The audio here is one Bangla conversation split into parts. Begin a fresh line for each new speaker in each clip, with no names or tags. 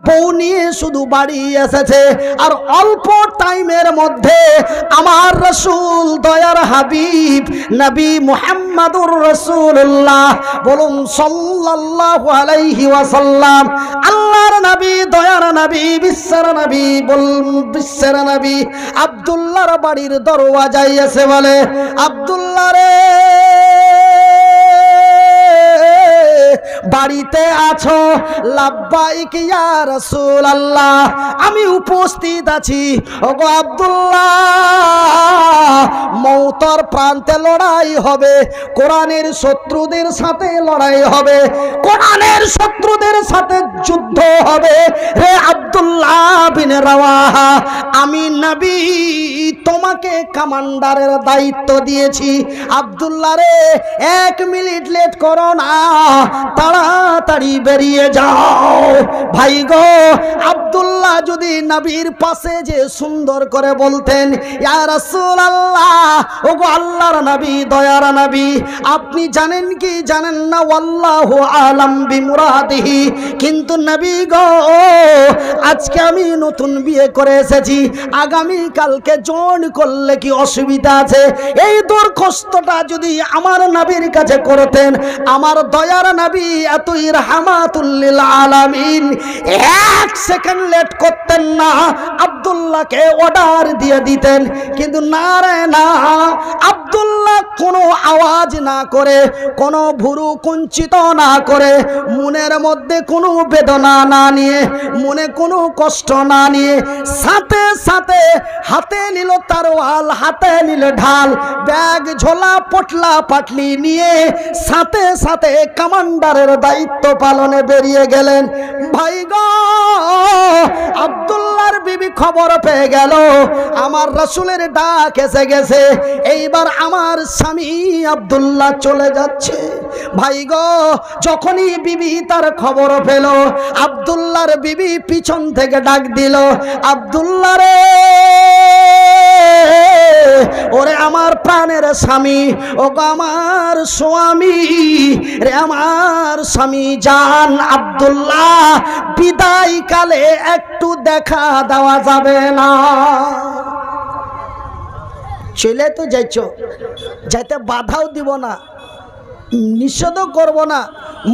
বউ নিয়ে শুধু বাড়ি এসেছে, আর অল্প টাইমের মধ্যে আমার রাসূল দয়ার হাবিব নবী মুহাম্মদুর রাসূলুল্লাহ বলুন সাল্লাল্লাহু আলাইহি ওয়াসাল্লাম, আল্লাহর নবী দয়ার নবী বিশ্বের নবী বিশ্বের নবী আব্দুল্লাহর বাড়ির দরওয়াজায় এসে বলে, আব্দুল্লাহ রে বাড়িতে আছো? লাব্বাইক ইয়া রাসূলুল্লাহ, আমি উপস্থিত আছি। ওগো আব্দুল্লাহ, মওতের প্রান্তে লড়াই হবে, কোরআনের শত্রুদের সাথে লড়াই হবে, কোরআনের শত্রুদের সাথে যুদ্ধ হবে। হে আব্দুল্লাহ বিন রাওয়াহা, আমি নবী তোমাকে কমান্ডারের দায়িত্ব দিয়েছি। আব্দুল্লাহ রে 1 মিনিট লেট করো না, তাড়াতাড়ি বেরিয়ে যাও। ভাই গো, আব্দুল্লাহ যদি নবীর পাশে যে সুন্দর করে বলতেন, ইয়া রাসূলুল্লাহ, ওগো আল্লাহর নবী দয়ার নবী, আপনি জানেন কি জানেন না, আল্লাহু আলাম বিমুরাদিহি, কিন্তু নবী গো আজকে আমি নতুন বিয়ে করে এসেছি, আগামী কালকে জয়েন করলে কি অসুবিধা আছে? এই দরখাস্তটা যদি আমার নবীর কাছে করতেন, আমার দয়ার নবী এতই রাহমাতুল লিল আলামিন 1 সেকেন্ড লেট করতেন না, আব্দুল্লাহকে অর্ডার দিয়ে দিতেন। কিন্তু না রে না, আব্দুল্লাহ কোনো আওয়াজ না করে, কোনো ভুরু কুঞ্চিত না করে, মনের মধ্যে কোনো বেদনা না নিয়ে, মনে কোনো কষ্ট না নিয়ে, সাথে সাথে হাতে নিল তরোয়াল, হাতে নিল ঢাল, ব্যাগ ঝোলা পটলা পাটলি নিয়ে সাথে সাথে কমান্ডারের দায়িত্ব পালনে বেরিয়ে গেলেন। ভাই গো, আব্দুল্লাহর বিবি খবর পেয়ে গেল আমার রাসূলের ডাক এসে গেছে, এইবার আমার স্বামী আব্দুল্লাহ চলে যাচ্ছে। ভাই গো, যখনই বিবি তার খবর পেল, আব্দুল্লাহর বিবি পিছন থেকে ডাক দিল, আব্দুল্লাহ রে, ওরে আমার প্রাণের স্বামী, ওগো আমার স্বামী রে, আমার স্বামী জান আব্দুল্লাহ, বিদায় কালে একটু দেখা দেওয়া যাবে না? চলে তো যাইছ, যাইতে বাধাও দিব না, নিষেধও করব না,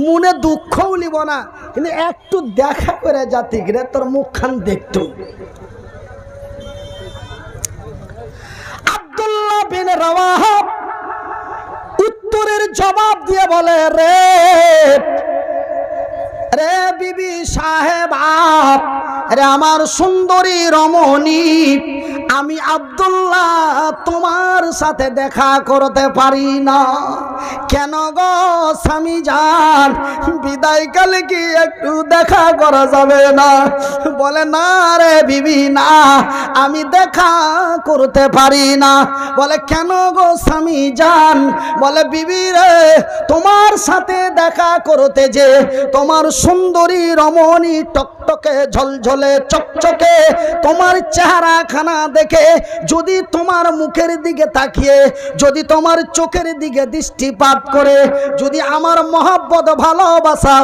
মনে দুঃখও নিব না, কিন্তু একটু দেখা করে যাতি রে, তোর মুখখান দেখতো। আব্দুল্লাহ বিন রাওয়াহা উত্তরের জবাব দিয়ে বলে, রে রে বিবি সাহেবা, রে আমার সুন্দরী রমণী, আমি আব্দুল্লাহ তোমার সাথে দেখা করতে পারি না। কেন গো স্বামী জান, বিদায়কালে কি একটু দেখা করা যাবে না? বলে না রে বিবি, না, আমি দেখা করতে পারি না। বলে কেন গো স্বামী জান? বলে বিবি রে, তোমার সাথে দেখা করতে যে তোমার সুন্দরী রমণী টকটকে ঝলঝলে চকচকে তোমার চেহারা খানা দেখে, যদি তোমার মুখের দিকে তাকিয়ে, যদি তোমার চোখের দিকে দৃষ্টিপাত করে, যদি আমার মহব্বত ভালোবাসা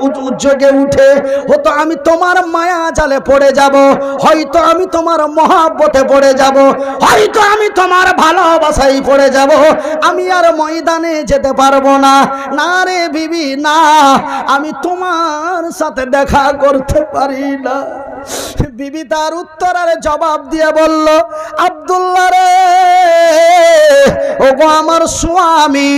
উদ্যোগে উঠে, হয়তো আমি তোমার মায়া জালে পড়ে যাব, হয়তো আমি তোমার মহব্বতে পড়ে যাব, হয়তো আমি তোমার ভালোবাসায় পড়ে যাব, আমি আর ময়দানে যেতে পারবো না। না রে বিবি, না, আমি তোমার সাথে দেখা করতে পারি না। বিবি তার উত্তরের জবাব দিয়ে বলল, আব্দুল্লাহ রে, ওগো আমার স্বামী,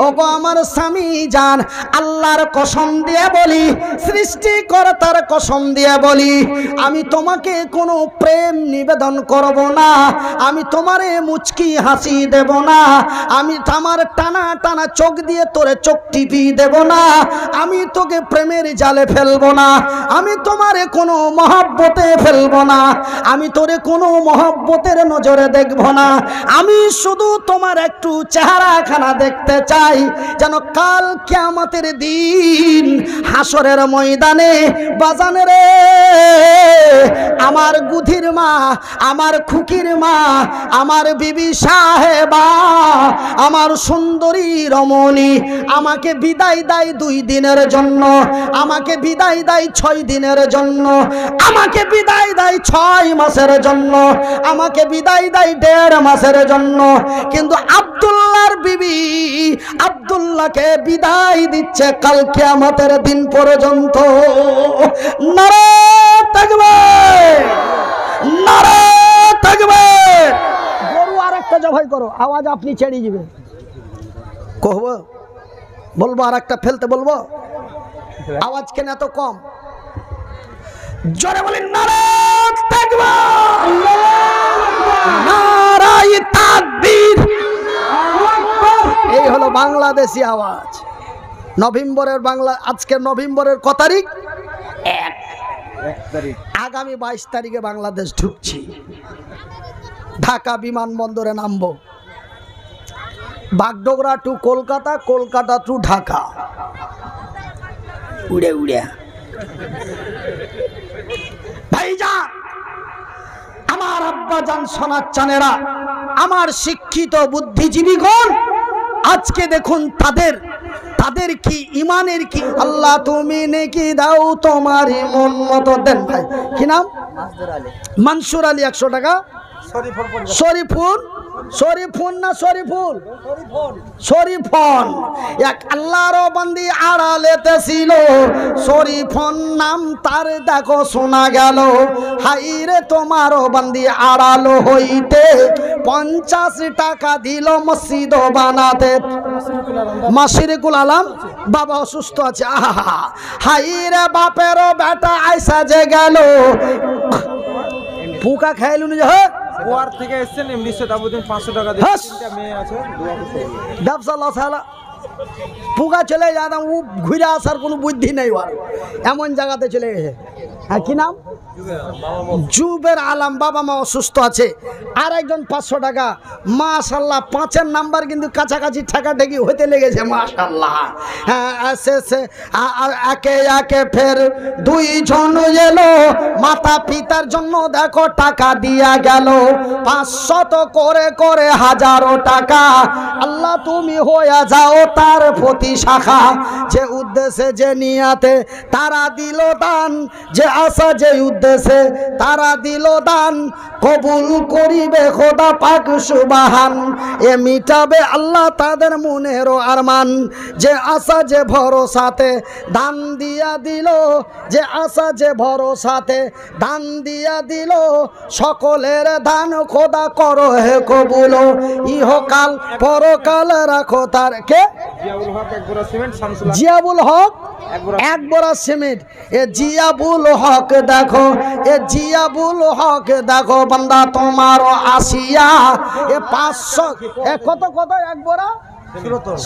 ওগো আমার স্বামী জান, আল্লাহর কসম দিয়ে বলি, সৃষ্টিকর্তার কসম দিয়ে বলি, আমি তোমাকে কোনো প্রেম নিবেদন করব না, আমি তোমারে মুচকি হাসি দেব না, আমি আমার টানা টানা চোখ দিয়ে তোরে চোখ টিপি দেব না, আমি তোকে প্রেমের জালে ফেলবো না, আমি তোমারে কোনো মহব্বতে ফেলবো না, আমি তোরে কোনো মহব্বতের নজরে দেখবো না, আমি শুধু তোমার একটু চেহারাখানা দেখতে চাই, যেন কাল কিয়ামতের দিন হাসরের ময়দানে বাজানে রে আমার গুধির মা, আমার খুকির মা, আমার বিবি সাহেবা, আমার সুন্দরী রমণী আমাকে বিদায় দেয় 2 দিনের জন্য, আমাকে বিদায় দেয় 6 দিনের জন্য, আমাকে বিদায় দেয় 6 মাসের জন্য, আমাকে বিদায় দেয় 1.5 মাসের জন্য। কিন্তু আব্দুল্লাহর বিবি আব্দুল্লাহকে বিদায় দিচ্ছে কাল কিয়ামতের দিন পর্যন্ত। নারে তাকবীর, নারে তাকবীর। গরু আরেকটা জবাই করো, আওয়াজ আপনি ছেড়ে যাবে। কহব বলবো আরেকটা ফেলতে বলবো, আওয়াজ কেন এত কম? জোরে বলেন নারে তাকবীর, নারে তাকবীর। এই হলো বাংলাদেশি আওয়াজ। নভেম্বরের বাংলা, আজকে নভেম্বরের ক তারিখ? 1 তারিখ। আগামী 22 তারিখে বাংলাদেশ ঢুকছি, ঢাকা বিমানবন্দরে নামবো। বাগডোগরা টু কলকাতা, কলকাতা টু ঢাকা, উড়ে উড়ে। ভাইজান, আমার আব্বা জান সোনার চানেরা, আমার শিক্ষিত বুদ্ধিজীবীগণ, আজকে দেখুন তাদের কি ইমানের কি। আল্লাহ তুমি নেকি দাও তোমার মন মতো দেন। ভাই কি নাম? মানসুর আলী। 100 টাকা। শরীফুল, শরীফুন না শরীফুল? শরীফন। এক আল্লাহর বান্দি আড়ালেতে ছিল, শরীফন নাম তার দেখো শোনা গেল। হাইরে তোমার বান্দি আড়াল হইতে 50 টাকা দিল মসজিদ বানাতে। মাসিরকুল আলম বাবা অসুস্থ আছে। আহা, হাইরে বাপেরও বেটা আইসা যে গেল, পুকা খাইলুন যে
কুয়ার থেকে এসেছেন এমডি সদাবুদ্দিন 500 টাকা দিয়ে। 3টা মেয়ে আছে,
ব্যবসা লস হলো। পুকা চলে যাতাম, ও ঘুরে আসার কোনো বুদ্ধি নেই, এমন জায়গাতে চলে গেছে। হ্যাঁ কি নাম? জুবের আলম। বাবা মা অসুস্থ আছে। আর একজন 500 টাকা। মাশাল্লাহ, 5-এর নাম্বার কিন্তু কাছাকাছি ঠেকাঠেকি হতে লেগেছে। মাশাল্লাহ। হ্যাঁ, একে একে ফের 2 জন এলো, মাতা পিতার জন্য দেখো টাকা দিয়া গেল। 500 করে করে 1000 টাকা। আল্লাহ তুমি হয়ে যাও তার প্রতি শাখা। যে উদ্দেশ্যে যে নিয়াতে তারা দিল দান, যে আশা যে উদ্দেশ্যে তারা দিল দান, কবুল করিবে খোদা পাক সুবহান। এ মিটাবে আল্লাহ তাদের মনেরও আরমান। যে আশা যে ভরসাতে দান দিয়া দিল, যে আশা যে ভরসাতে দান দিয়া দিল, সকলের দান খোদা করো হে কবুল। ইহকাল পরকাল রাখো তার। কে?
জিয়াবুল হক 1 বোরা সিমেন্ট। শামসুল
জিয়াবুল হক 1 বোরা সিমেন্ট। এ জিয়াবুল হক দেখো, এ জিয়াবুল হক দেখো বান্দা তোমার আসিয়া। এ 500 কত কত 1 বোরা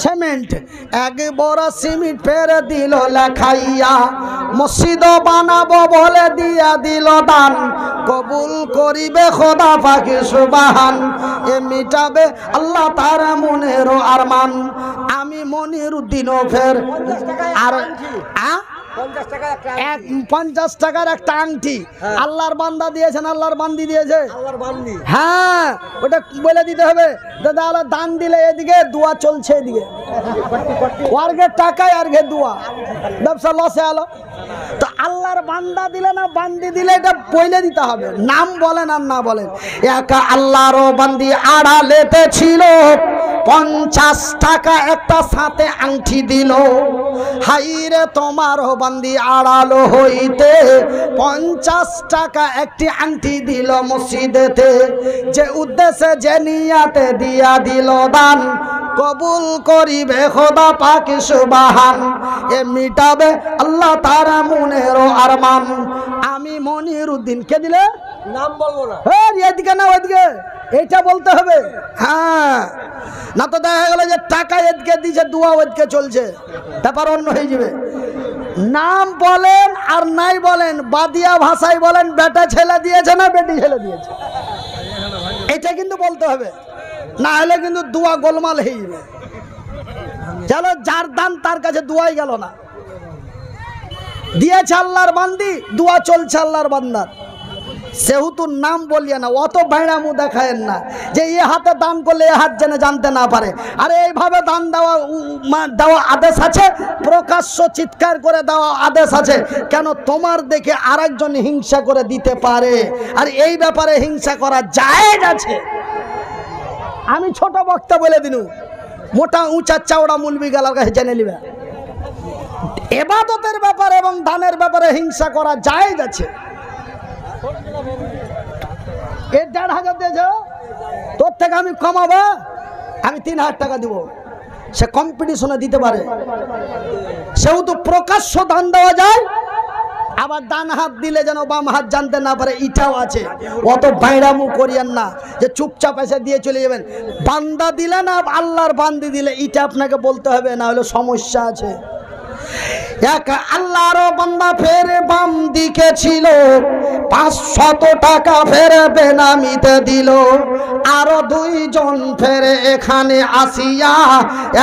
সিমেন্ট। 1 বোরা সিমেন্ট ফের দিল লেখাইয়া, মসজিদ বানাবো বলে দিয়া দিল দান, কবুল করিবে খোদা পাক সুবহান। এ মিটাবে আল্লাহ তার মনেরও আরমান। আমি মনিরউদ্দিনও ফের আর 50 টাকার একটা আংটি আল্লাহর বান্দা দিয়েছেন, আল্লাহর বান্দি দিয়েছে। হ্যাঁ, ওটা বলে দিতে হবে। দাদা আল্লাহ দান দিলে এদিকে দোয়া চলছে, এদিকে ওয়ার্গে টাকায় আর গে দোয়া, ব্যবসা লসে আলো। তো আল্লাহর বান্দা দিলে না বান্দি দিলে এটা বলে দিতে হবে, নাম বলেন আর না বলেন। একা আল্লাহর বান্দি আড়ালেতে ছিল, 50 টাকা একটা সাথে আংটি দিল। হাইরে তোমার বান্দি আড়াল হইতে 50 টাকা একটি আংটি দিল মসজিদেতে। যে উদ্দেশ্যে যে নিয়াতে দিয়া দিল দান, কবুল করিবে খোদা পাক সুবহান। এ মিটাবে আল্লাহ তার মনেরও আরমান। আমি মনিরউদ্দিন। কে দিলে? নাম বলবো না। এদিকে না ওইদিকে, এইটা বলতে হবে। হ্যাঁ, না তো দেখা গেল যে টাকা এদিকে দিছে, দোয়া ওইদিকে চলছে, ব্যাপার অন্য হয়ে যাবে। নাম বলেন আর নাই বলেন, বাদিয়া ভাষায় বলেন বেটা ছেলে দিয়েছে না বেটি ছেলে দিয়েছে, এটা কিন্তু বলতে হবে। না হলে কিন্তু দোয়া গোলমাল হয়ে যাবে। চলো, যার দান তার কাছে দোয়াই গেল না। দিয়েছে আল্লাহর বান্দি, দোয়া চলছে আল্লাহর বান্দার। সেহেতু নাম বলিয়ে না, অত বাইরামু দেখায়েন না যে এ হাতে দান করলে এ হাত যেন জানতে না পারে। আরে এইভাবে দান দেওয়া দেওয়া আদেশ আছে, প্রকাশ্য চিৎকার করে দেওয়া আদেশ আছে। কেন? তোমার দেখে আরেকজন হিংসা করে দিতে পারে, আর এই ব্যাপারে হিংসা করা জায়েজ আছে। আমি ছোট বক্তা বলে দিনু, মোটা উঁচা চাওড়া মুলবি গেলার কাছে জেনে নিবে, এবাদতের ব্যাপারে এবং দানের ব্যাপারে হিংসা করা জায়েজ আছে। এর 1,500 দিয়েছ, তোর থেকে আমি কমাবো, আমি 3,000 টাকা দিব। সে কম্পিটিশনে দিতে পারে, সেহেতু প্রকাশ্য দান দেওয়া যায়। আবার ডান হাত দিলে যেন বাম হাত জানতে না পারে, এটাও আছে। অত বাইরামু করিয়েন না যে চুপচাপ এসে দিয়ে চলে যাবেন। বান্দা দিলে না আল্লাহর বান্দি দিলে, এটা আপনাকে বলতে হবে, না হলে সমস্যা আছে। এক আল্লাহর বান্দা ফের বাম দিকে ছিল, 500 টাকা ফের বেনামিতে দিল। আরো 2 জন ফের এখানে আসিয়া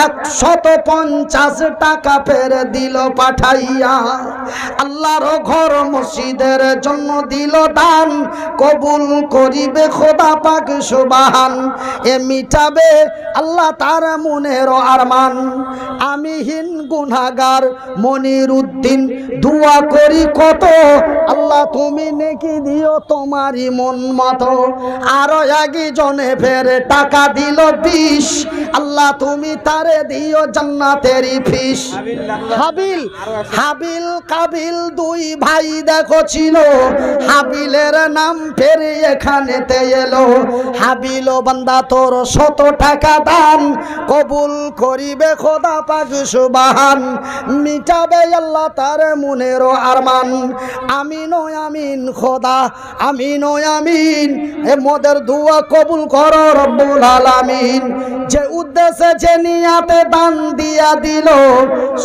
150 টাকা ফের দিল পাঠাইয়া। আল্লাহর ঘর মসজিদের জন্য দিল দান, কবুল করিবে খোদা পাক সুবহান। এ মিটাবে আল্লাহ তার মনের আরমান। আমি হীন গুনাহগার মনির উদ্দিন দোয়া করি কত, আল্লাহ তুমি নেকি দিও তোমারই মন মতো। আরো একজনে ফের টাকা দিল 20, আল্লাহ তুমি তারে দিও জান্নাতেরই ফিস। হাবিল কাবিল 2 ভাই দেখো ছিল, হাবিলের নাম ফের এখানেতে এলো। হাবিল বান্দা তোর 100 টাকা দান, কবুল করিবে খোদা পাক সুবহান। মিটাবে আল্লাহ তার মনের আরমান। আমিন ও আমিন খোদা, আমিন ও আমিন। এ মোদের দোয়া কবুল করো রব্বুল আলামিন। যে উদ্দেশ্যে যে নিয়াতে দান দিয়া দিল,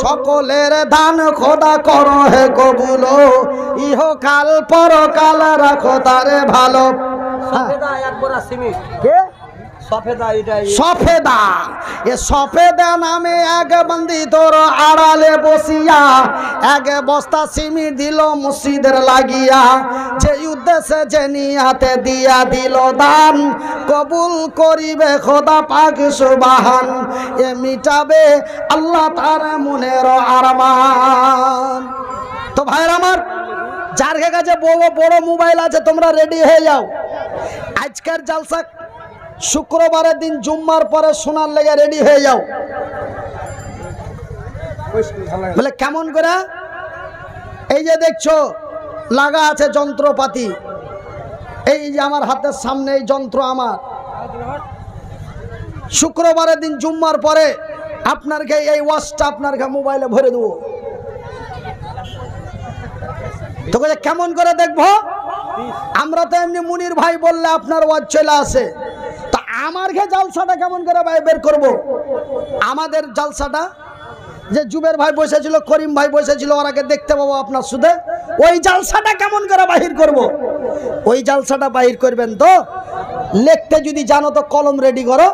সকলের দান খোদা করো হে কবুল। ইহকাল পরকাল রাখো তারে ভালো। সফেদা, এ সফেদা নামে এক বন্দি তোর আড়ালে বসিয়া 1 বস্তা সিমি দিল মসজিদের লাগিয়া। যে উদ্দেশ্যে যে নিয়াতে দিয়া দিল দান, কবুল করিবে খোদা পাক সুবহান। এ মিটাবে আল্লাহ তার মনের আরমান। তো ভাইরা আমার, যার কাছে বড় মোবাইল আছে তোমরা রেডি হয়ে যাও। আজকের জালসা শুক্রবারের দিন জুম্মার পরে শোনার লেগে রেডি হয়ে যাও। বলে কেমন করে? এই যে দেখছো লাগা আছে যন্ত্রপাতি, এই যে আমার হাতের সামনে এই যন্ত্র আমার। শুক্রবারের দিন জুম্মার পরে আপনারকে এই ওয়াচটা আপনারকে মোবাইলে ভরে দেবো। তো কেমন করে দেখবো? আমরা তো এমনি মুনির ভাই বললে আপনার ওয়াচ চলে আসে, তা আমার জালসাটা কেমন করে বের করব? আমাদের জালসাটা যে জুবের ভাই বসেছিল, করিম ভাই বসেছিল, ওরাকে দেখতে পাবো আপনার সুদে। ওই জালসাটা কেমন করে বাহির করব? ওই জালসাটা বাহির করবেন তো লিখতে যদি জানো তো কলম রেডি করো,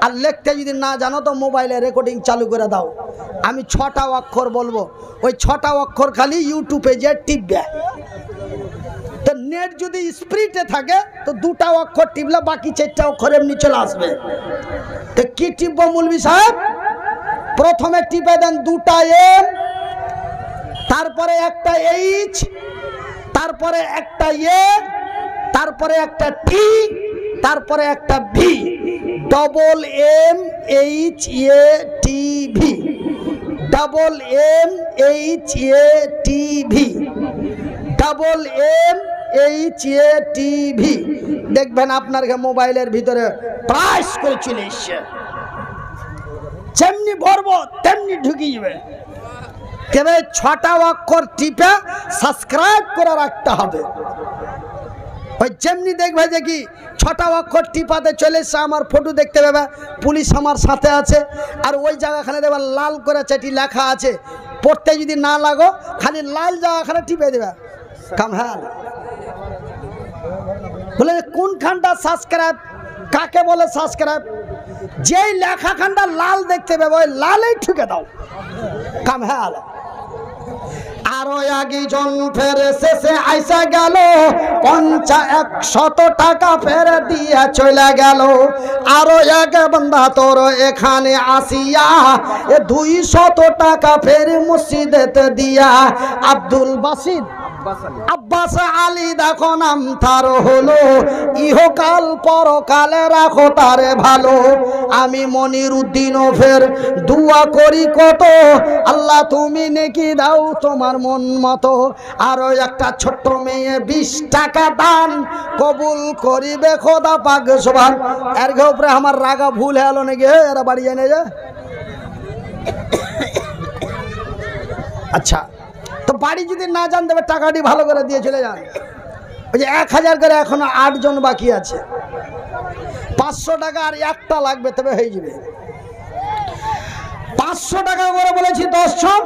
আর লিখতে যদি না জানো তো মোবাইলে রেকর্ডিং চালু করে দাও। আমি 6টা অক্ষর বলবো, ওই 6টা অক্ষর খালি ইউটিউবে যে টিপবে। তো নেট যদি স্পিডে থাকে তো 2টা অক্ষর টিপলে বাকি 4টা অক্ষর এমনি চলে আসবে। তো কি টিপবো মৌলভী সাহেব? প্রথমে টিপে দেন 2টা এম, তারপরে একটা এইচ, তারপরে একটা এ, তারপরে একটা টি, তারপরে একটা ভি। MMHATV, MMHATV। দেখবেন আপনার মোবাইলের ভিতরে প্রাইস করে চলে এসছে, যেমনি ভরবো তেমনি ঢুকে যাবে। তবে 6টা অক্ষর টিপে সাবস্ক্রাইব করে রাখতে হবে। ওই যেমনি দেখবে যে কি 6টা অক্ষর টিপাতে চলে এসছে, আমার ফটো দেখতে পাবে, পুলিশ আমার সাথে আছে, আর ওই জায়গাখানে দেখবে লাল করে চেটি লেখা আছে। পড়তে যদি না লাগো খালি লাল জায়গাখানে টিপে দেবে। কাম হ্যাঁ বলে কোনখানটা সাবস্ক্রাইব, কাকে বলে সাবস্ক্রাইব? যেই লেখাখানটা লাল দেখতে পাবে ওই লালেই ঠুকে দাও। কাম হ্যাঁ। আরো একজন ফের শেষে আইসা গেল 100 টাকা ফেরে দিয়ে চলে গেল। আরো এক বান্দা তোর এখানে আসিয়া 200 টাকা ফের মসজিদেতে দিয়া আব্দুল বাসিদ আব্বাস আলী দেখো নাম তার হলো, ইহকাল পরকালে রাখো তারে ভালো। আমি মনির উদ্দিন ফের দুয়া করি কত, আল্লাহ তুমি নেকি দাও তোমার মন মতো। আরো একটা ছোট্ট মেয়ে 20 টাকা দান কবুল করিবে খোদা পাক সুবহান। এর উপরে আমার রাগা ভুল হলো নাকি, এরা বাড়ি এনে যা। আচ্ছা, তো বাড়ি যদি না যান দেবে টাকাটি ভালো করে দিয়ে চলে যান। ওই যে 1000 করে এখনো 8 জন বাকি আছে, 500 টাকা আর একটা লাগবে, তবে হয়ে যাবে। 500 টাকা করে বলেছি 10 জন,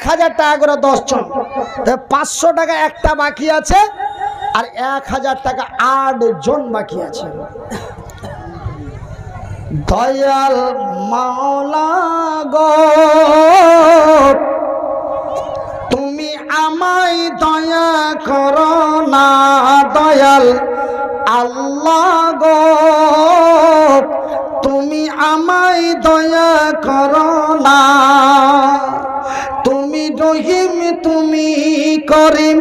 1000 টাকা করে 10 জন, 500 টাকা একটা বাকি আছে, আর 1000 টাকা 8 জন বাকি আছে। দয়াল মাওলা গো তুমি আমায় দয়া করো না, দয়াল আল্লাহ গো তুমি আমায় দয়া করো না। তুমি রহিম তুমি করিম,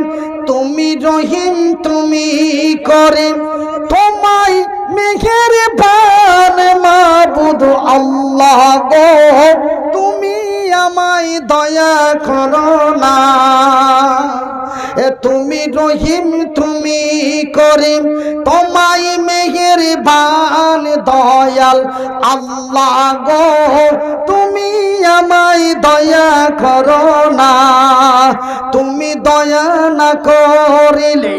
তুমি রহিম তুমি করিম, তোমায় মেহেরবান মাবুদ আল্লাহ গো তুমি আমায় দয়া করো না। তুমি রহিম তুমি করিম, তোমায় মেহেরবান দয়াল আল্লাহ গো তুমি আমায় দয়া করো না। তুমি দয়া না করিলে,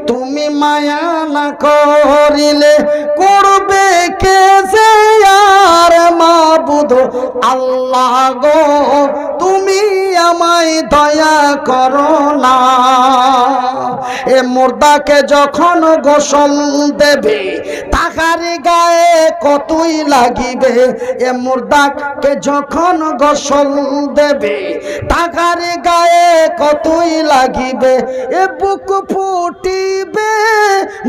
তুমি মায়া না করিলে করবে কে যে আর মাবুদ আল্লাহ গো তুমি আমায় দয়া করো না। এ মুর্দাকে যখন গোসল দেবে তাহার গায়ে কতই লাগিবে, এ মুর্দাকে যখন গোসল দেবে তাহার গায়ে কতই লাগিবে। এ বুক ফুটিবে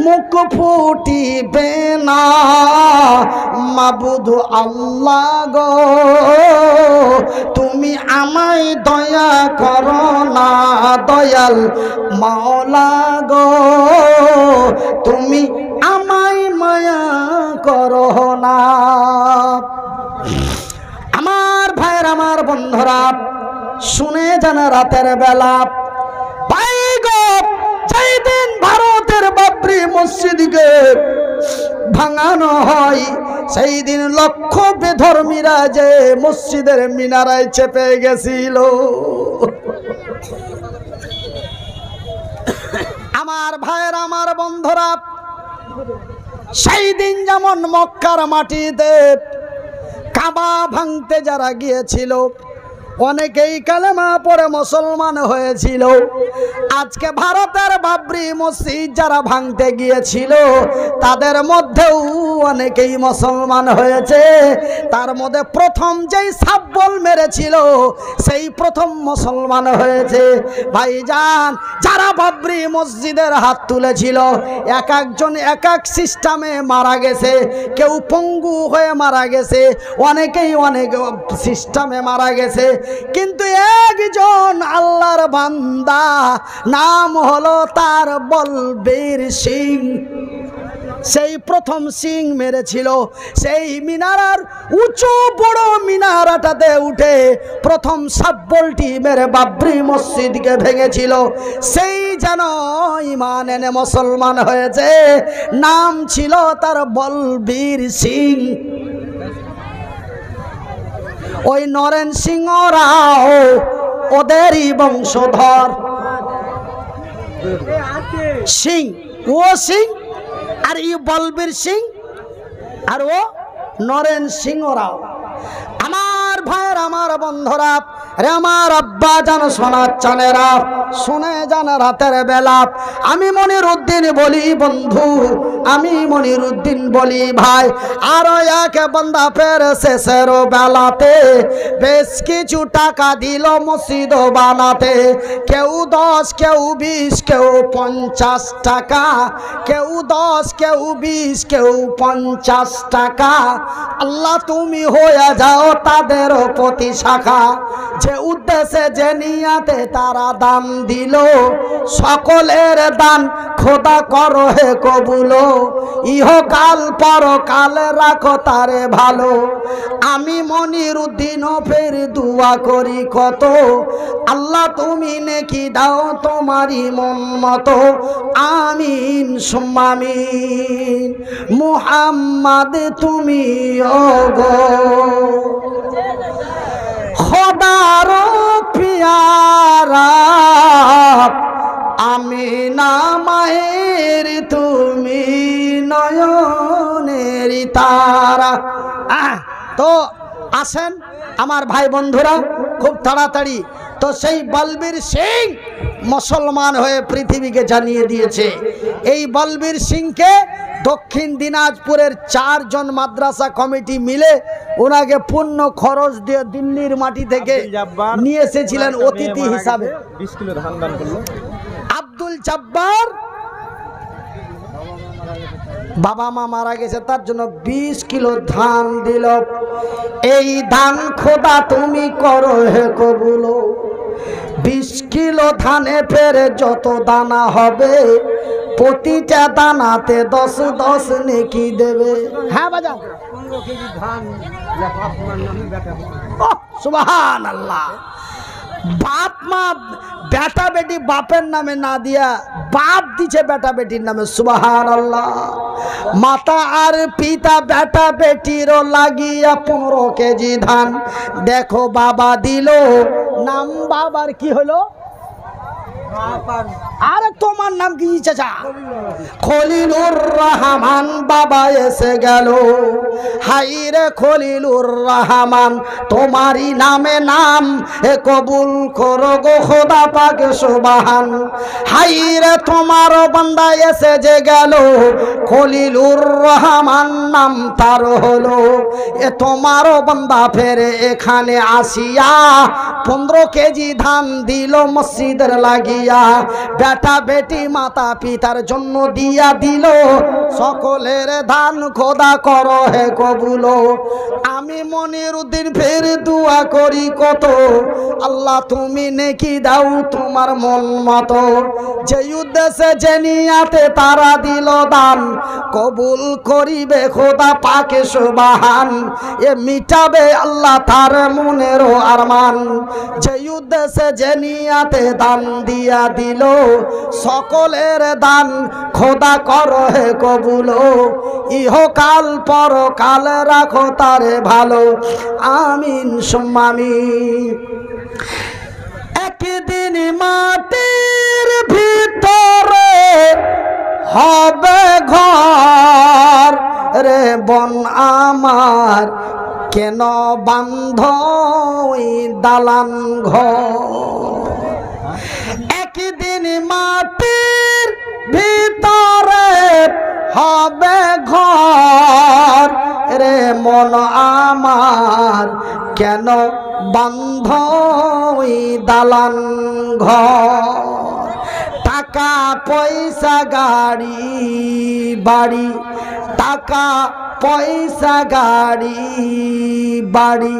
মুখ ফুটিবে না, মাবুদ আল্লাহ গো তুমি আমায় দয়া করো না, দয়াল মাওলা গো তুমি আমায় মায়া করো না। আমার ভাইয়ের আমার বন্ধুরা শুনে জানা রাতের বেলা ভাই গো, যেই দিন ভারতের বাবরি মসজিদকে ভাঙানো হয় সেই দিন লক্ষ বেধর্মীরা যে মসজিদের মিনারায় চেপে গেছিল। আমার ভাইয়ের আমার বন্ধুরা সেই দিন যেমন মক্কার মাটিতে কাবা ভাঙতে যারা গিয়েছিল অনেকেই কালেমা পড়ে মুসলমান হয়েছিল, আজকে ভারতের বাবরি মসজিদ যারা ভাঙতে গিয়েছিল তাদের মধ্যেও অনেকেই মুসলমান হয়েছে। তার মধ্যে প্রথম যেই সাব্বল মেরেছিল সেই প্রথম মুসলমান হয়েছে। ভাইজান যারা বাবরি মসজিদের হাত তুলেছিল এক একজন এক এক সিস্টেমে মারা গেছে, কেউ পঙ্গু হয়ে মারা গেছে, অনেকেই অনেক সিস্টেমে মারা গেছে, কিন্তু একজন আল্লাহর বান্দা নাম হলো তার বলবীর সিং, সেই প্রথম সিং মেরেছিল। সেই মিনারার উঁচু বড় মিনারাটাতে উঠে প্রথম সাব্বলটি মেরে বাবরি মসজিদকে ভেঙেছিল। সেই যেন ঈমান এনে মুসলমান হয়েছে, নাম ছিল তার বলবীর সিং। ওই নরেন সিংহরাও ওদেরই বংশধর। সিং ও সিং আর ই বলবীর সিং আর ও নরেন সিংহরাও। আমার ভাইয়ের আমার বন্ধুরা রে, আমার আব্বা জান সোনার চানেরা, শুনে যান রাতের বেলা আমি মনিরউদ্দিন বলি বন্ধু, আমি মনিরউদ্দিন বলি ভাই, আরো এক বান্দা ফের শেষের বেলাতে বেশ কিছু টাকা দিল মসজিদ বানাতে। কেউ 10, কেউ 20, কেউ 50 টাকা, কেউ 10, কেউ 20, কেউ 50 টাকা। আল্লাহ তুমি হয়ে যাও তাদের প্রতি শাখা। যে উদ্দেশ্যে যে নিয়াতে তারা দান দিল, সকলের দান খোদা করো হে কবুল। ইহকাল পরকাল রাখো তারে ভালো। আমি মনিরউদ্দিন ফের দুয়া করি কত, আল্লাহ তুমি নেকি দাও তোমারই মন মতো। আমিন সুম্মা আমিন। মুহাম্মদ তুমি ওগো খোদার পিয়ারা, আমিনা মায়ের তুমি নয়নের তারা। তো আসেন আমার ভাই বন্ধুরা খুব তাড়াতাড়ি। তো সেই বলবীর সিং মুসলমান হয়ে পৃথিবীকে জানিয়ে দিয়েছে। এই বলবীর সিংকে দক্ষিণ দিনাজপুরের 4 জন মাদ্রাসা কমিটি মিলে ওনাকে পূর্ণ খরচ দিয়ে দিল্লির মাটি থেকে নিয়ে এসেছিলেন অতিথি হিসাবে।
20 কিলো ধান দান করলো।
আব্দুল জব্বার বাবা মা মারা গেছে, তার জন্য 20 কিলো ধান দিল। এই ধান খোদা তুমি করো হে কবুল। 20 কিলো ধানে ফের যত দানা হবে, প্রতিটা দানাতে 10 নেকি দেবে। হ্যাঁ বাজান,
15 কেজি ধান
সুবহানাল্লাহ। বাপ মা বেটা বেটি বাপের নামে না দিয়া বাপ দিছে বেটা বেটির নামে, সুবহানাল্লাহ। মাতা আর পিতা বেটা বেটিরও লাগিয়া 15 কেজি ধান। দেখো বাবা দিল, নাম বাবার কি হলো? আরে তোমার নাম কি চাচা? খলিলুর রহমান বাবা এসে গেল। হাই রে খলিলুর রহমান, তোমারই নামে নাম এ কবুল করো গো খোদা পাক সুবহান। হাই রে তোমার বান্দা এসে যে গেল, খলিলুর রহমান নাম তার হলো। এ তোমার বান্দা ফেরে এখানে আসিয়া 15 কেজি ধান দিল মসজিদের লাগিয়া। বেটা বেটি মাতা পিতার জন্য দিয়া দিল, সকলের ধান খোদা করো হে কবুল। আমি মনিরউদ্দিন ফের দুয়া করি কত, আল্লাহ তুমি নেকি দাও তোমার মন মতো। যে উদ্দেশ্যে যে নিয়াতে তারা দিল দান, কবুল করিবে খোদা পাকে সুবহান। এ মিটাবে আল্লাহ তার মনেরও আরমান। যে উদ্দেশ্যে যে নিয়াতে দান দিয়া দিল, সকলের দান খোদা করো হে কবুল। ইহকাল পরকাল রাখো তারে ভালো। আমিন সুম্মা আমিন। একদিন মাটির ভিতরে হবে ঘর রে বন আমার, কেন বান্ধ দালান ঘর। একদিন মাটির ভিতরে হবে ঘর রে মন আমার, কেন বান্ধ দালান ঘর। টাকা পয়সা গাড়ি বাড়ি, টাকা পয়সা গাড়ি বাড়ি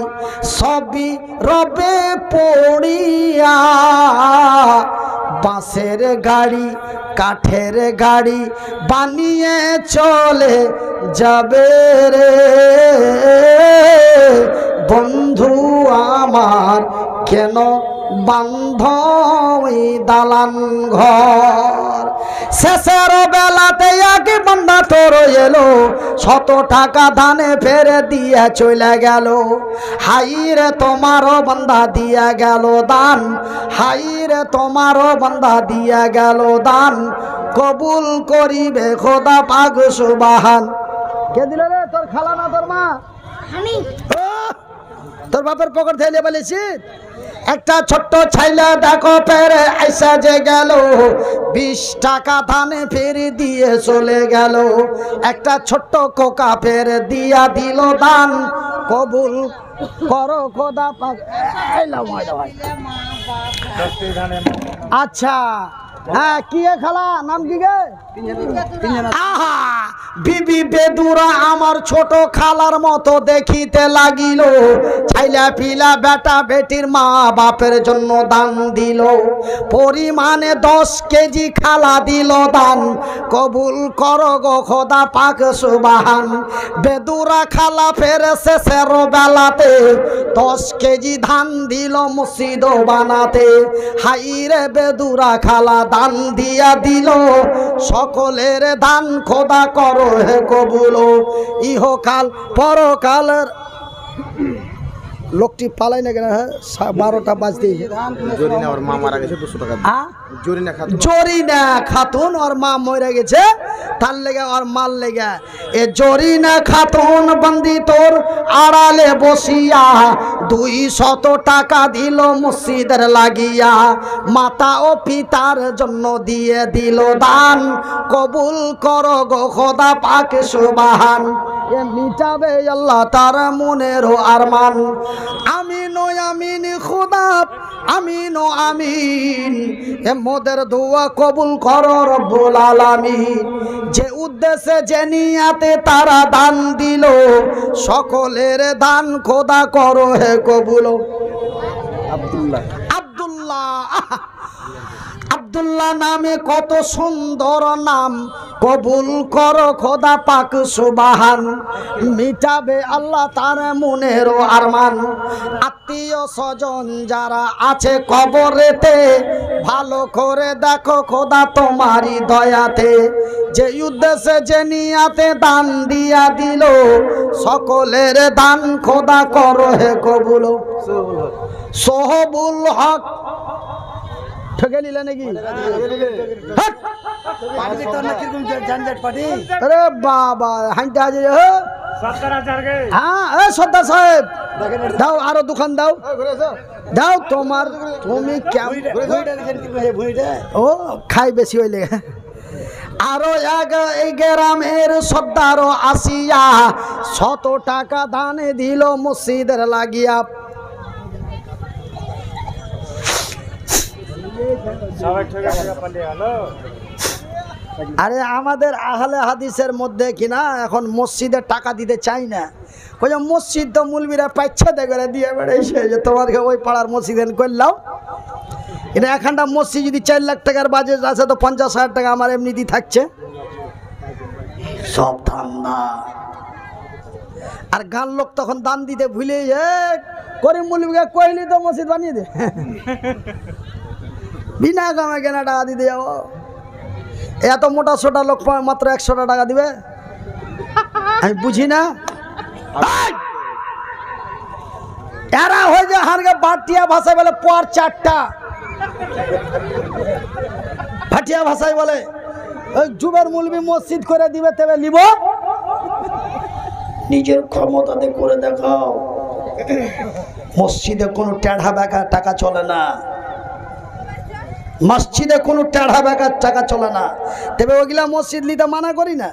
সবই রবে পড়িয়া। বাঁশের গাড়ি কাঠের গাড়ি বানিয়ে চলে যাবে রে বন্ধু আমার, কেন বান্ধ দালান ঘর। শেষের বেলাতে এক বান্দা তোর এলো, 100 টাকা ধানে ফেরে দিয়ে চলে গেল। হাই রে তোমারও বান্দা দিয়া গেল দান, হাই রে তোমারও বান্দা দিয়া গেল দান, কবুল করিবে খোদা পাক সুবহান। কে দিল রে? তোর খালা না তোর মা? আমি। তোর বাপের পকেট থেকে বলেছি একটা ছোট্ট ছাইলা দেখো পেরে আইসা যে গেল 20 টাকা ধানে ফেরে দিয়ে চলে গেল একটা ছোট্ট কোকা ফেরে দিয়া দিল দান কবুল করো খোদা পাক আচ্ছা হ্যাঁ কি খালা নাম কি গে আহা বিবি বেদুরা আমার ছোট খালার মতো দেখিতে লাগিল ছাইলা পিলা বেটা বেটির মা বাপের জন্য দান দিল পরিমাণে 10 কেজি খালা দিল দান কবুল করো গো খোদা পাক সুবহান বেদুরা খালা ফেরে শেষের বেলাতে 10 কেজি ধান দিল মসজিদ বানাতে হাই রে বেদুরা খালা দান দিয়া দিল সকলের দান খোদা করো হে কবুল ইহকাল পরকালের লোকটি পালাই না কেন 12টা বাজতে
জরিনা ওর মা মারা গেছে 200 টাকা
জরিনা খাতুন ওর মা মরে গেছে তার লেগে ওর মাল লেগে এ জরিনা খাতুন বন্দি তোর আড়ালে বসিয়া 200 টাকা দিল মসজিদের লাগিয়া মাতা ও পিতার জন্য দিয়ে দিল দান কবুল করো গো খোদা পাক সুবহান এ মিটাবে আল্লাহ তার মনের আরমান আমিন ও আমিন খোদা আমিন ও আমিন এ মোদের দোয়া কবুল করো রব্বুল আলামিন যে উদ্দেশ্যে যে নিয়াতে তারা দান দিল সকলের দান খোদা করো হে কবুল আব্দুল্লাহ আব্দুল্লাহ নামে কত সুন্দর নাম কবুল করো খোদা পাক সুবহান মিটাবে আল্লাহ তার মনের আরমান আত্মীয় স্বজন যারা আছে কবরেতে ভালো করে দেখো খোদা তোমারই দয়াতে যে উদ্দেশ্যে যে নিয়াতে দান দিয়া দিল সকলের দান খোদা করো হে কবুল সোহবুল হক ঠকে নিলে নাকি আরে বাবা হাইটা আজ হ্যাঁ সর্দার সাহেব দাও আরো দোকান দাও দাও তোমার তুমি ও খাই বেশি হইলে আরো এই গ্রামের সর্দার আসিয়া 100 টাকা দানে দিল মসজিদের লাগিয়া আরে আমাদের আহলে হাদিসের মধ্যে কিনা এখন মসজিদে টাকা দিতে চাই না ওই যে মসজিদ তো মুলবিরা পাইছে দেখে দিয়ে বেড়াইছে যে তোমাকে ওই পাড়ার মসজিদ করলাম এটা এখানটা মসজিদ যদি 4 লাখ টাকার বাজেট আছে তো 50,000 টাকা আমার এমনিতেই থাকছে সব ধান্দা আর গান লোক তখন দান দিতে ভুলে করিম মুলবিকে কইলি তো মসজিদ বানিয়ে দে বিনা কামে কেনা টাকা দিতে যাবো এত মোটা সোটা লোক মাত্র 100 টাকা দিবে আমি বুঝি না এরা হয়ে যায় হারকে ভাটিয়া ভাষায় বলে পর 4টা ভাটিয়া ভাষায় বলে ওই যুবের মুলবি মসজিদ করে দিবে তবে নিব নিজের ক্ষমতাতে করে দেখাও মসজিদে কোনো টেढ़ा বেকা টাকা চলে না মসজিদে কোনো টেढ़ा বেকার টাকা চলে না তবে ওগুলা মসজিদ নিতে মানা করি না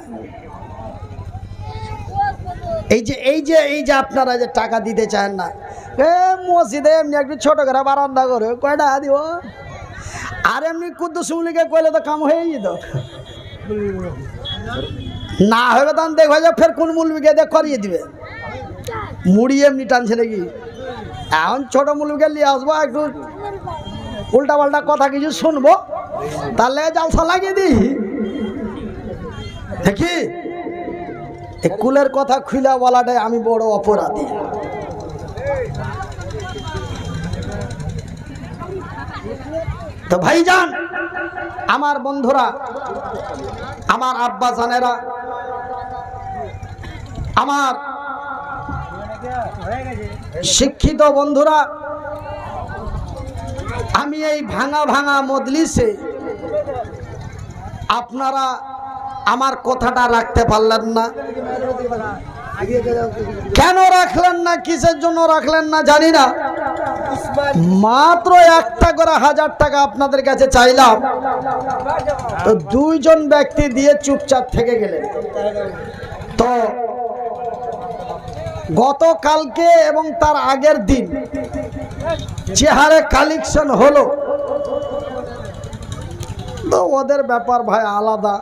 এই যে আপনারা যে টাকা দিতে চান না মসজিদে এমনি একটু ছোট করে বারান্দা করে কয়টা দিব আর এমনি কুদ্দুস মুলিকে কইলে তো কাম হয়ে যেত না হবে তখন দেখো যে ফের কোন মুলবিকে দেখ করিয়ে দিবে মুড়ি এমনি টানছে নাকি এখন ছোট মুলবিকে নিয়ে আসবো একটু উল্টা পাল্টা কথা কিছু শুনবো তাহলে জালসা লাগিয়ে দিই দেখি কুলের কথা খুলে বলাটাই আমি বড় অপরাধী তো ভাইজান আমার বন্ধুরা আমার আব্বা জানেরা আমার শিক্ষিত বন্ধুরা আমি এই ভাঙা ভাঙা মজলিসে আপনারা আমার কথাটা রাখতে পারলেন না কেন রাখলেন না, কিসের জন্য রাখলেন না জানি না। মাত্র একটা করে 1000 টাকা আপনাদের কাছে চাইলাম, তো 2 জন ব্যক্তি দিয়ে চুপচাপ থেকে গেলেন। তো গতকালকে এবং তার আগের দিন যে হারে কালেকশন হলো, তো ওদের ব্যাপার ভাই আলাদা।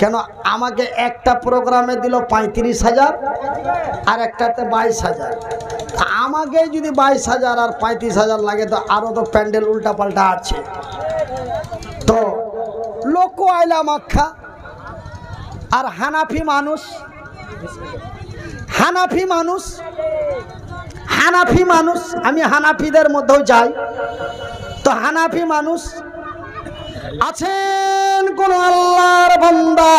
কেন আমাকে একটা প্রোগ্রামে দিল 35,000 আর একটাতে 22,000। আমাকে যদি 22,000 আর 35,000 লাগে, তো আরও তো প্যান্ডেল উল্টা পাল্টা আছে। তো লোক আইলাম আখ্যা, আর হানাফি মানুষ, আমি হানাফিদের মধ্যেও যাই। তো হানাফি মানুষ আছেন কোন আল্লাহর বান্দা,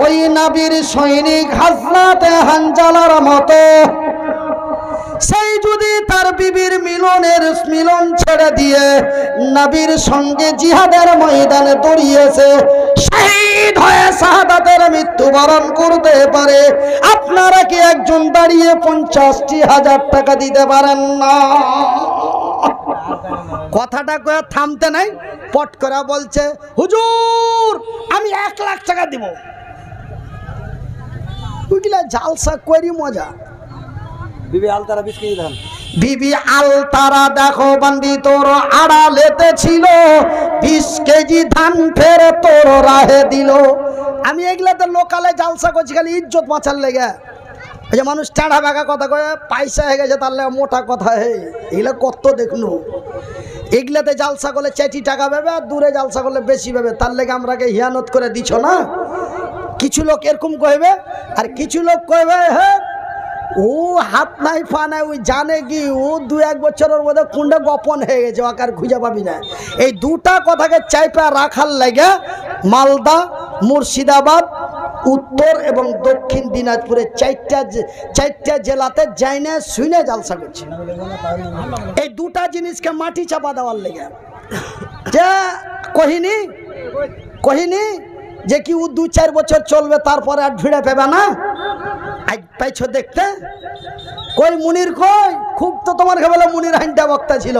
ওই নবীর সৈনিক হযরত হানজালার মতো, সেই যদি তার বিবির মিলন ছেড়ে দিয়ে নবীর সঙ্গে জিহাদের ময়দানে দৌড়িয়েছে, শহীদ হয়ে শাহাদাতের মৃত্যুবরণ করতে পারে, আপনারা কি একজন দাঁড়িয়ে 50,000 টাকা দিতে পারেন না? কথাটা কয়ে থামতে নাই, পট করে বলছে, হুজুর আমি 1 লাখ টাকা দিব। বুঝলা, জালসা করি মজা।
বিবি আলতারা 20 কেজি ধান,
বিবি আলতারা দেখো বান্দি তোর আড়ালেতে ছিল, 20 কেজি ধান ফের তোর রাহে দিল। আমি এগুলাতে লোকালে জালসা করছি খালি ইজ্জত বাঁচার লেগে। এই যে মানুষ টাড়া বাঁকা কথা কয়ে পয়সা হয়ে গেছে, তার লেগে মোটা কথা। হে এগুলা কত দেখনু, এগুলাতে জালসা করলে 4 টাকা পাবে, আর দূরে জালসা করলে বেশি পাবে। তার লেগে আমরাকে হিয়ানত করে দিছ না। কিছু লোক এরকম কইবে, আর কিছু লোক কইবে হ্যাঁ ও হাত নাই পা নাই, ওই জানে কি ও 2-1 বছরের মধ্যে কোনটা গোপন হয়ে গেছে, ওকে খুঁজে পাবি না। এই দুটা কথাকে চাইপা রাখার লাগে মালদা, মুর্শিদাবাদ, উত্তর এবং দক্ষিণ দিনাজপুরে 4টা জেলাতে যাইনে শুনে জালসা করছে। এই দুটা জিনিসকে মাটি চাপা দেওয়ার লেগে। যে কহিনি যে কি ও 2-4 বছর চলবে, তারপরে আর ভিড়ে পেবে না। আজ পাইছো দেখতে, কই মুনির, কই খুব তো তোমার বলে মুনির হাইনটা বক্তা ছিল।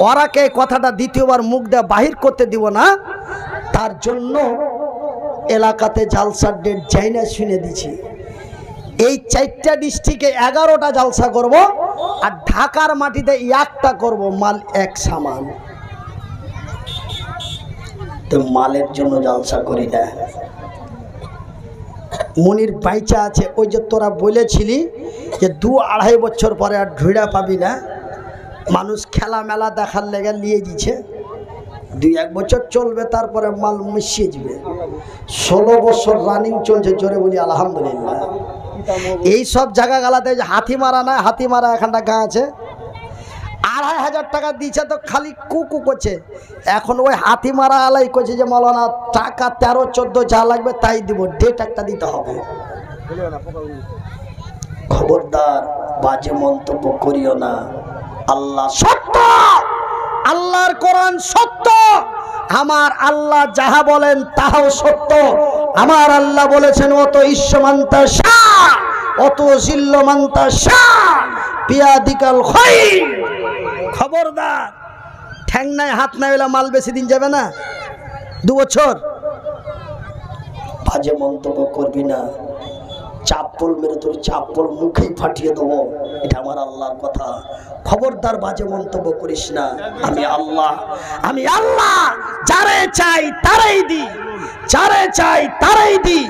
ওরাকে কথাটা দ্বিতীয়বার মুখ দিয়ে বাহির করতে দিব না, তার জন্য এলাকাতে জালসার ডেট যাই না শুনে দিছি। এই 4টা ডিস্ট্রিক্টে 11টা জালসা করব, আর ঢাকার মাটিতে 1টা করব। মাল এক সামান, তো মালের জন্য জালসা করি না। মুনির বাইচা আছে, ওই যে তোরা বলেছিলি যে 2-2.5 বছর পরে আর ঢুড়া পাবি না, মানুষ খেলা মেলা দেখার লেগে নিয়ে দিচ্ছে। 2-1 বছর চলবে, তারপরে মাল মিশিয়ে যাবে। 16 বছর রানিং চলছে, জোরে বলি আলহামদুলিল্লাহ। এই সব জায়গা গালাতে যে হাতিমারা না, হাতিমারা এখানটা গা আছে, 2,500 টাকা দিচ্ছে, তো খালি কুকু করছে। এখন ওই হাতিমারা আলাই করছে যে মাওলানা টাকা 13-14 যা লাগবে তাই দিব, ডেট একটা দিতে হবে। খবরদার বাজে মন্তব্য করিও না। আল্লাহ সত্য, আল্লাহর কোরআন সত্য, আমার আল্লাহ যাহা বলেন তাহাও সত্য। আমার আল্লাহ বলেছেন অত ঈশ্বমান্তা শাহ, অত জিল্লমান্তা শাহ, পিয়াদিকাল খায়র। খবরদার, ঠ্যাং নাই হাত নাই হলে মাল বেশি দিন যাবে না, 2 বছর। বাজে মন্তব্য করবি না, চাপ্পল মেরে তোর চাপ্পল মুখেই ফাটিয়ে দেবো, এটা আমার আল্লাহর কথা। খবরদার বাজে মন্তব্য করিস না। আমি আল্লাহ যারে চাই তারাই দিই, যারে চাই তারাই দিই।